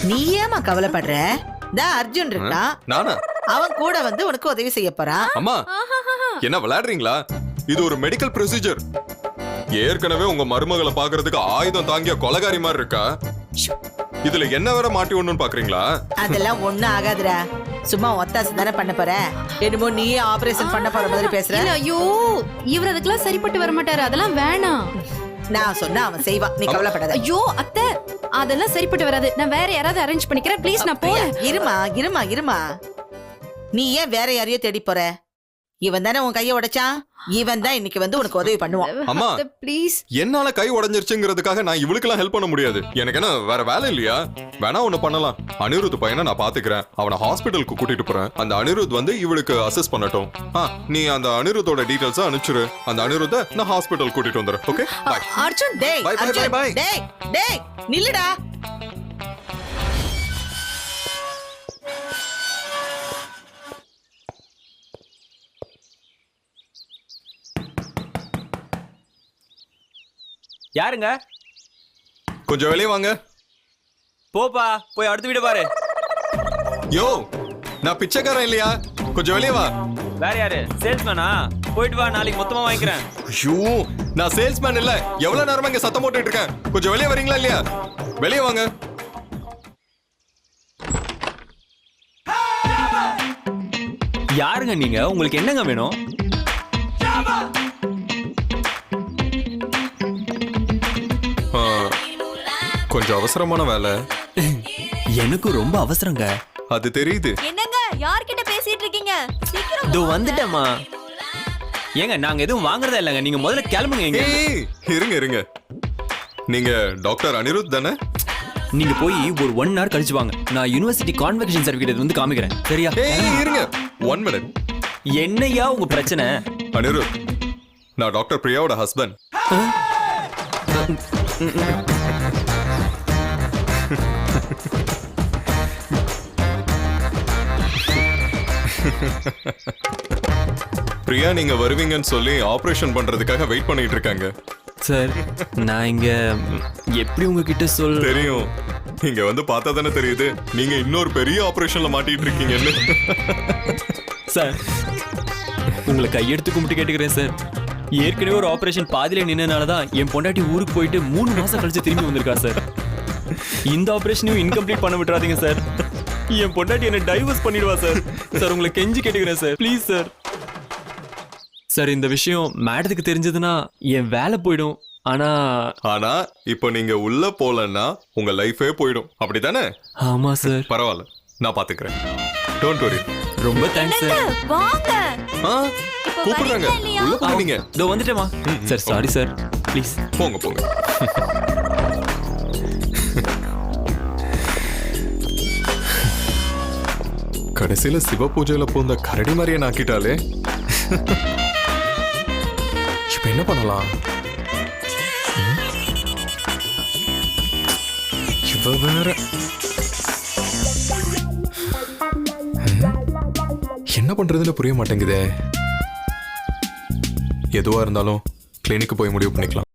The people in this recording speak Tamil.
நீ ஏமா கவலைப்படுற? அர்ஜுன் இருக்கான், நானா? அவன் கூட வந்து உனக்கு உதவி செய்ய போறான். அம்மா என்ன விளையாடுறீங்களா? இது ஒரு மெடிக்கல் ப்ரொசீஜர். ஏற்கனவே உங்க மருமகளை பாக்குறதுக்கு ஆயுதம் தாங்கிய கொலகாரி மாதிரி இருக்கா. இதுல என்ன வேற மாட்டி ஒண்ணுன்னு பாக்குறீங்களா? அதெல்லாம் ஒண்ணும் ஆகாதுடா. சும்மா ஒத்தாசு தானே பண்ண போற. என்னமோ நீயே ஆபரேஷன் பண்ண போற மாதிரி பேசுற. ஐயோ, இவர் அதுக்கெல்லாம் சரிப்பட்டு வர மாட்டாரு. அதெல்லாம் வேணாம். நான் சொன்னா அவன் செய்வான், நீ கவலைப்படாத. ஐயோ அத்தை, அதெல்லாம் சரிப்பட்டு வராது. நான் வேற யாராவது அரேஞ்ச் பண்ணிக்கிறேன். ப்ளீஸ் நான் போறேன். இருமா. நீ ஏன் வேற யாரையோ தேடி போற? இவன் தானே உன் கைய உடைச்சான். இவன் தான் இன்னைக்கு வந்து உனக்கு உதவி பண்ணுவான். அம்மா ப்ளீஸ். என்னால கை உடைஞ்சிருச்சுங்கிறதுக்காக நான் இவளுக்கெல்லாம் ஹெல்ப் பண்ண முடியாது. எனக்கு என்ன வேற வேலை இல்லையா? வேணா ஒண்ணு பண்ணலாம். அனிருத் பையனை நான் பாத்துக்கிறேன். அவனை ஹாஸ்பிட்டலுக்கு கூட்டிட்டு போறேன். அந்த அனிருத் வந்து இவளுக்கு அசஸ் பண்ணட்டும். நீ அந்த அனிருத்தோட டீடைல்ஸ் அனுப்பிச்சிரு. அந்த அனிருத்தை நான் ஹாஸ்பிட்டல் கூட்டிட்டு வந்துடுறேன். Okay bye. அர்ஜுன் டேய், பை பை பை. டேய் நில்லுடா. யாருங்க? கொஞ்சம் வெளியே வாங்க. போப்பா, போய் அடுத்த வீடு பாரு. யோ, நான் பிச்சைக்காரன் இல்லையா? கொஞ்சம் வெளியே வா. வேற யாரு? சேல்ஸ்மேனா? போயிட்டு வா, நாளைக்கு மொத்தமா வாங்கிக்கிறேன். ஐயோ, நான் சேல்ஸ்மேன் இல்ல. எவ்வளவு நேரமா இங்க சத்தம் போட்டுட்டு இருக்கேன். கொஞ்சம் வெளியே வரீங்களா இல்லையா? வெளியே வாங்க. யாருங்க நீங்க? உங்களுக்கு என்னங்க வேணும்? கொஞ்சம் அவசரமான வேலை. எனக்கு ரொம்ப அவசரங்க. அது தெரியுது. என்னங்க யார்கிட்ட பேசிட்டு இருக்கீங்க? சீக்கிரம் இதோ வந்துட்டேம்மா. ஏங்க நாங்க எதுவும் வாங்குறதா இல்லங்க. நீங்க முதல்ல கிளம்புங்க. எங்க இருங்க. நீங்க டாக்டர் அனிருத் தானே? நீங்க போய் ஒரு 1 hour கழிச்சு வாங்க. நான் யுனிவர்சிட்டி கான்வெகேஷன் சர்டிபிகேட் வந்து காமிக்கிறேன். சரியா? இருங்க 1 minute. என்னையா உங்க பிரச்சனை? அனிருத், நான் டாக்டர் பிரியாவோட ஹஸ்பண்ட். பிரியா நீங்க வருவீங்கன்னு சொல்லி ஆபரேஷன் பண்றதுக்காக வெயிட் பண்ணிட்டு இருக்காங்க. சார், நான் இங்க எப்படி உங்ககிட்ட தெரியும். இங்க வந்து பார்த்தா தானே தெரியுது நீங்க இன்னொரு பெரிய ஆபரேஷன்ல மாட்டிட்டு இருக்கீங்கன்னு. சார், உங்களை கையெடுத்து கும்பிட்டு கேட்டுக்கிறேன் சார். ஏற்கனவே ஒரு ஆபரேஷன் பாதியில நின்னனாலதான் என் பொண்டாட்டி ஊருக்கு போயிட்டு 3 மாசம் கழிச்சு திரும்பி வந்திருக்கா சார். இந்த ஆபரேஷனையும் இன்கம்ப்ளீட் பண்ண விட்டுறாதீங்க சார். என் பொண்டாட்டி என்ன டைவர்ஸ் பண்ணிடுவா சார். சார், உங்களை கெஞ்சி கேட்டுக்கிறேன் சார். Please sir. சார், இந்த விஷயம் மேடத்துக்கு தெரிஞ்சதுன்னா என் வேலை போயிடும். ஆனா இப்போ நீங்க உள்ள போலன்னா உங்க லைஃபே போயிடும். அப்படிதானே? ஆமா சார். பரவாயில்ல, நான் பாத்துக்கிறேன். Don't worry. ரொம்ப தேங்க்ஸ் சார். வாங்க. கூப்பிடுறாங்க. உள்ள போறீங்க. இதோ வந்துட்டேமா. Sir, sorry sir. ப்ளீஸ் போங்க. கடைசியில சிவ பூஜையில போந்த கரடி மாதிரியே நாக்கிட்டாலே. இப்ப என்ன பண்ணலாம்? இவ வேற என்ன பண்றதுன்னு புரிய மாட்டேங்குதே. எதுவா இருந்தாலும் கிளினிக்கு போய் முடிவு பண்ணிக்கலாம்.